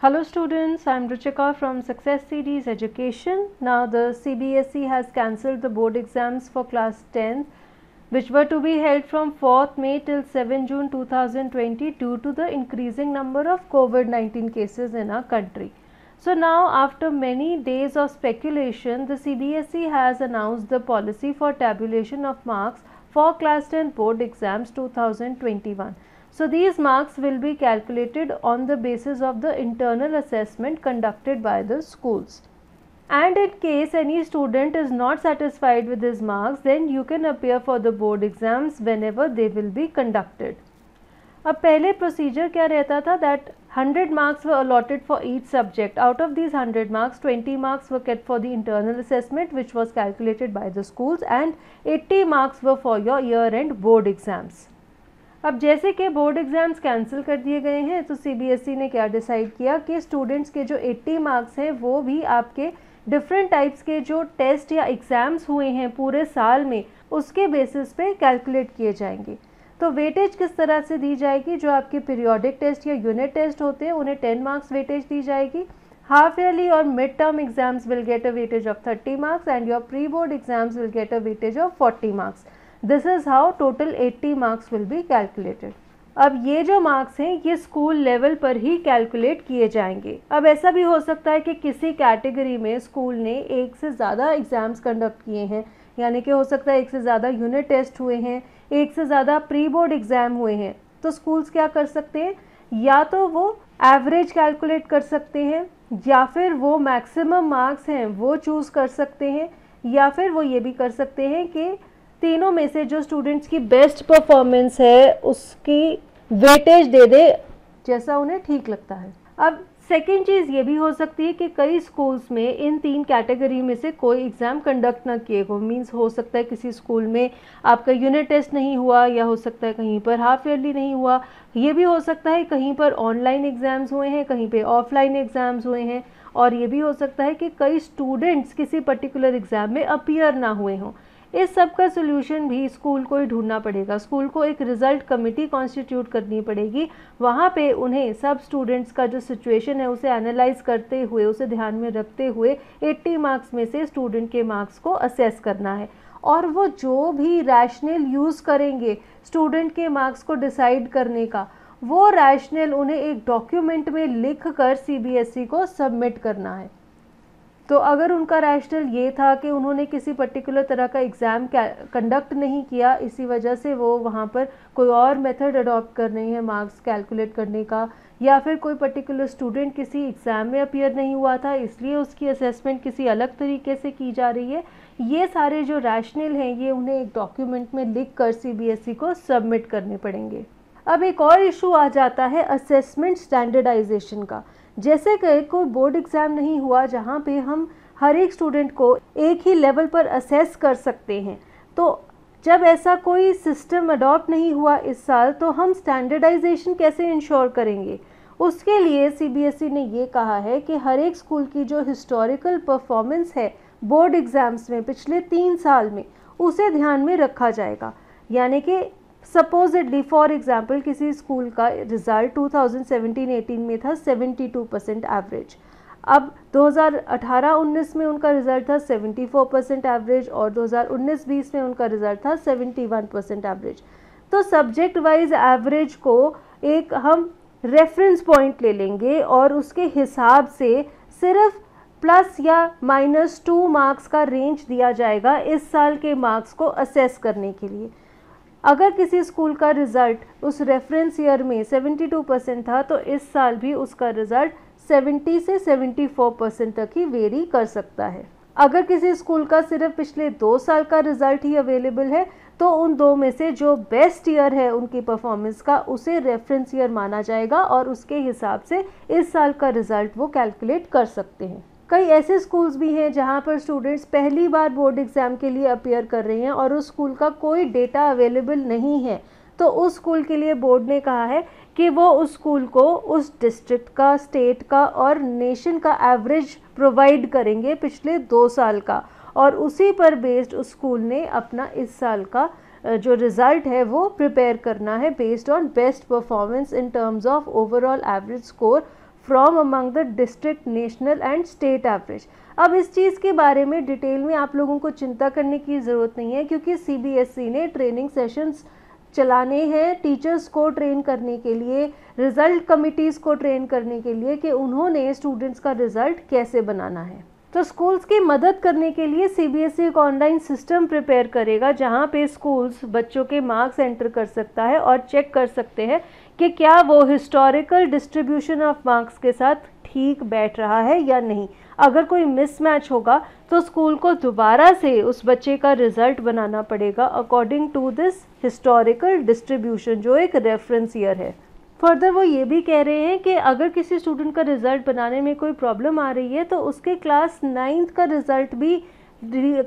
Hello students, I am Ruchika from Success Series Education. Now the CBSE has cancelled the board exams for class 10th which were to be held from 4th May till 7 June 2020 due to the increasing number of COVID-19 cases in our country. So now after many days of speculation, the CBSE has announced the policy for tabulation of marks for class 10 board exams 2021. So these marks will be calculated on the basis of the internal assessment conducted by the schools. And in case any student is not satisfied with his marks, then you can appear for the board exams whenever they will be conducted. अब पहले procedure क्या रहता था that 100 marks were allotted for each subject. Out of these 100 marks, 20 marks were kept for the internal assessment which was calculated by the schools and 80 marks were for your year-end board exams. अब जैसे कि board exams cancel कर दिए गए हैं तो CBSE ने क्या डिसाइड किया कि स्टूडेंट्स के जो 80 मार्क्स हैं वो भी आपके डिफरेंट टाइप्स के जो टेस्ट या एग्ज़ाम्स हुए हैं पूरे साल में उसके बेसिस पे कैलकुलेट किए जाएंगे। तो वेटेज किस तरह से दी जाएगी, जो आपके पीरियोडिक टेस्ट या यूनिट टेस्ट होते हैं उन्हें 10 मार्क्स वेटेज दी जाएगी। हाफ ईयरली और mid term exams will get a weightage of 30 marks and your pre board exams will get a weightage of 40 marks. This is how total 80 marks will be calculated. अब ये जो marks हैं ये school level पर ही calculate किए जाएंगे। अब ऐसा भी हो सकता है कि किसी कैटेगरी में स्कूल ने एक से ज़्यादा एग्ज़ाम्स कंडक्ट किए हैं, यानी कि हो सकता है एक से ज़्यादा यूनिट टेस्ट हुए हैं, एक से ज़्यादा प्री बोर्ड एग्ज़ाम हुए हैं। तो स्कूल्स क्या कर सकते हैं, या तो वो एवरेज कैलकुलेट कर सकते हैं या फिर वो मैक्सिमम मार्क्स हैं वो चूज़ कर सकते हैं, या फिर वो ये भी कर सकते हैं कि तीनों में से जो स्टूडेंट्स की बेस्ट परफॉर्मेंस है उसकी वेटेज दे दे, जैसा उन्हें ठीक लगता है। अब सेकेंड चीज़ ये भी हो सकती है कि कई स्कूल्स में इन 3 कैटेगरी में से कोई एग्ज़ाम कंडक्ट ना किए हो। मींस हो सकता है किसी स्कूल में आपका यूनिट टेस्ट नहीं हुआ, या हो सकता है कहीं पर हाफ ईयरली नहीं हुआ, ये भी हो सकता है कहीं पर ऑनलाइन एग्ज़ाम्स हुए हैं, कहीं पे ऑफलाइन एग्ज़ाम्स हुए हैं, और ये भी हो सकता है कि कई स्टूडेंट्स किसी पर्टिकुलर एग्ज़ाम में अपीयर ना हुए हों। इस सब का सोल्यूशन भी स्कूल को ही ढूंढना पड़ेगा। स्कूल को एक रिज़ल्ट कमेटी कॉन्स्टिट्यूट करनी पड़ेगी, वहाँ पे उन्हें सब स्टूडेंट्स का जो सिचुएशन है उसे एनालाइज करते हुए, उसे ध्यान में रखते हुए 80 मार्क्स में से स्टूडेंट के मार्क्स को असेस करना है। और वो जो भी रैशनल यूज़ करेंगे स्टूडेंट के मार्क्स को डिसाइड करने का, वो रैशनल उन्हें एक डॉक्यूमेंट में लिख कर सीबीएसई को सबमिट करना है। तो अगर उनका रैशनल ये था कि उन्होंने किसी पर्टिकुलर तरह का एग्ज़ाम कंडक्ट नहीं किया, इसी वजह से वो वहाँ पर कोई और मेथड अडॉप्ट कर रहे हैं मार्क्स कैलकुलेट करने का, या फिर कोई पर्टिकुलर स्टूडेंट किसी एग्ज़ाम में अपीयर नहीं हुआ था इसलिए उसकी असेसमेंट किसी अलग तरीके से की जा रही है, ये सारे जो रैशनल हैं ये उन्हें एक डॉक्यूमेंट में लिख कर सीबीएसई को सबमिट करने पड़ेंगे। अब एक और इशू आ जाता है असेसमेंट स्टैंडर्डाइजेशन का। जैसे कि कोई बोर्ड एग्ज़ाम नहीं हुआ जहाँ पे हम हर एक स्टूडेंट को एक ही लेवल पर असेस कर सकते हैं, तो जब ऐसा कोई सिस्टम अडॉप्ट नहीं हुआ इस साल तो हम स्टैंडर्डाइजेशन कैसे इंश्योर करेंगे। उसके लिए सीबीएसई ने ये कहा है कि हर एक स्कूल की जो हिस्टोरिकल परफॉर्मेंस है बोर्ड एग्ज़ाम्स में पिछले 3 साल में उसे ध्यान में रखा जाएगा। यानी कि सपोजिटली फॉर एग्जाम्पल किसी स्कूल का रिज़ल्ट 2017-18 में था 72% एवरेज, अब 2018-19 में उनका रिज़ल्ट था 74% एवरेज और 2019-20 में उनका रिज़ल्ट था 71% एवरेज। तो सब्जेक्ट वाइज एवरेज को एक हम रेफरेंस पॉइंट ले लेंगे और उसके हिसाब से सिर्फ प्लस या -2 मार्क्स का रेंज दिया जाएगा इस साल के मार्क्स को असेस करने के लिए। अगर किसी स्कूल का रिज़ल्ट उस रेफरेंस ईयर में 72% था तो इस साल भी उसका रिज़ल्ट 70 से 74% तक ही वेरी कर सकता है। अगर किसी स्कूल का सिर्फ पिछले 2 साल का रिज़ल्ट ही अवेलेबल है तो उन 2 में से जो बेस्ट ईयर है उनकी परफॉर्मेंस का उसे रेफरेंस ईयर माना जाएगा और उसके हिसाब से इस साल का रिज़ल्ट वो कैलकुलेट कर सकते हैं। कई ऐसे स्कूल्स भी हैं जहां पर स्टूडेंट्स पहली बार बोर्ड एग्ज़ाम के लिए अपीयर कर रहे हैं और उस स्कूल का कोई डेटा अवेलेबल नहीं है, तो उस स्कूल के लिए बोर्ड ने कहा है कि वो उस स्कूल को उस डिस्ट्रिक्ट का, स्टेट का और नेशन का एवरेज प्रोवाइड करेंगे पिछले 2 साल का, और उसी पर बेस्ड उस स्कूल ने अपना इस साल का जो रिज़ल्ट है वो प्रिपेयर करना है based on best performance in terms of overall average score from among the district, national and state average. अब इस चीज़ के बारे में डिटेल में आप लोगों को चिंता करने की ज़रूरत नहीं है, क्योंकि CBSE ने ट्रेनिंग सेशंस चलाने हैं टीचर्स को ट्रेन करने के लिए, रिज़ल्ट कमिटीज़ को ट्रेन करने के लिए कि उन्होंने स्टूडेंट्स का रिज़ल्ट कैसे बनाना है। तो स्कूल्स की मदद करने के लिए CBSE एक ऑनलाइन सिस्टम प्रिपेयर करेगा, जहां पे स्कूल्स बच्चों के मार्क्स एंटर कर सकता है और चेक कर सकते हैं कि क्या वो हिस्टोरिकल डिस्ट्रीब्यूशन ऑफ मार्क्स के साथ ठीक बैठ रहा है या नहीं। अगर कोई मिसमैच होगा तो स्कूल को दोबारा से उस बच्चे का रिज़ल्ट बनाना पड़ेगा according to this historical distribution, जो एक रेफरेंस ईयर है। फर्दर वो ये भी कह रहे हैं कि अगर किसी स्टूडेंट का रिज़ल्ट बनाने में कोई प्रॉब्लम आ रही है तो उसके क्लास 9th का रिज़ल्ट भी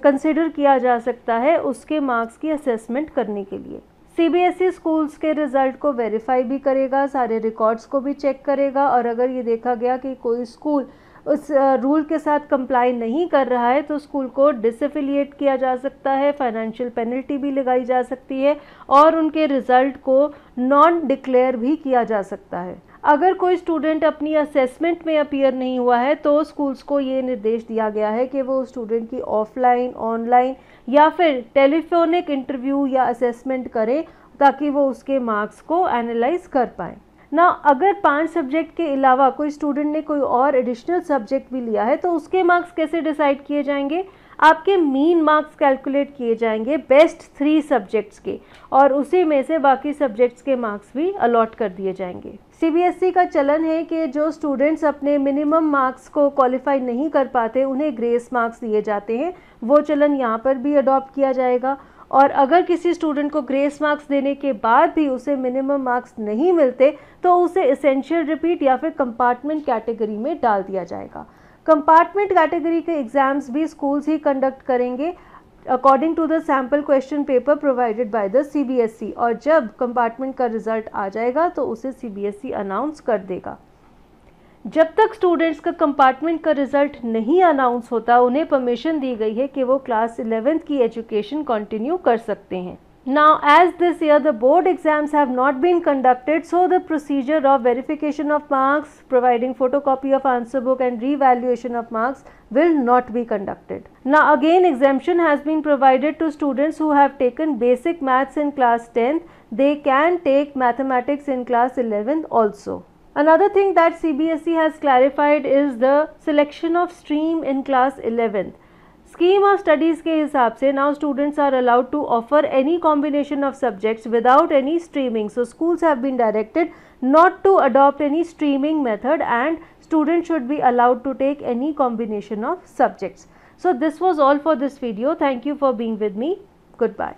कंसिडर किया जा सकता है उसके मार्क्स की असेसमेंट करने के लिए। CBSE स्कूल्स के रिज़ल्ट को वेरीफाई भी करेगा, सारे रिकॉर्ड्स को भी चेक करेगा, और अगर ये देखा गया कि कोई स्कूल उस रूल के साथ कंप्लाई नहीं कर रहा है तो स्कूल को डिसएफिलिएट किया जा सकता है, फाइनेंशियल पेनल्टी भी लगाई जा सकती है, और उनके रिज़ल्ट को नॉन डिक्लेयर भी किया जा सकता है। अगर कोई स्टूडेंट अपनी असेसमेंट में अपीयर नहीं हुआ है तो स्कूल्स को ये निर्देश दिया गया है कि वो स्टूडेंट की ऑफलाइन, ऑनलाइन या फिर टेलीफोनिक इंटरव्यू या असेसमेंट करें, ताकि वो उसके मार्क्स को एनालाइज कर पाएँ ना। अगर 5 सब्जेक्ट के अलावा कोई स्टूडेंट ने कोई और एडिशनल सब्जेक्ट भी लिया है तो उसके मार्क्स कैसे डिसाइड किए जाएंगे? आपके मीन मार्क्स कैलकुलेट किए जाएंगे बेस्ट 3 सब्जेक्ट्स के, और उसी में से बाकी सब्जेक्ट्स के मार्क्स भी अलॉट कर दिए जाएंगे। CBSE का चलन है कि जो स्टूडेंट्स अपने मिनिमम मार्क्स को क्वालिफाई नहीं कर पाते उन्हें ग्रेस मार्क्स दिए जाते हैं, वो चलन यहाँ पर भी अडॉप्ट किया जाएगा। और अगर किसी स्टूडेंट को ग्रेस मार्क्स देने के बाद भी उसे मिनिमम मार्क्स नहीं मिलते तो उसे एसेंशियल रिपीट या फिर कंपार्टमेंट कैटेगरी में डाल दिया जाएगा। कंपार्टमेंट कैटेगरी के एग्जाम्स भी स्कूल्स ही कंडक्ट करेंगे according to the sample question paper provided by the CBSE, और जब कंपार्टमेंट का रिजल्ट आ जाएगा तो उसे CBSE अनाउंस कर देगा। जब तक स्टूडेंट्स का कंपार्टमेंट का रिजल्ट नहीं अनाउंस होता उन्हें परमिशन दी गई है कि वो क्लास 11th की एजुकेशन कंटिन्यू कर सकते हैं। Now, as this year the board exams have not been conducted, so the procedure of verification of marks, providing photocopy of answer book and revaluation of marks will not be conducted. Now again exemption has been provided to students who have taken basic maths in class 10th. They can take mathematics in class 11th also. Another thing that CBSE has clarified is the selection of stream in class 11th. Scheme of studies के हिसाब से now students are allowed to offer any combination of subjects without any streaming. So schools have been directed not to adopt any streaming method and students should be allowed to take any combination of subjects. So this was all for this video. Thank you for being with me. Goodbye.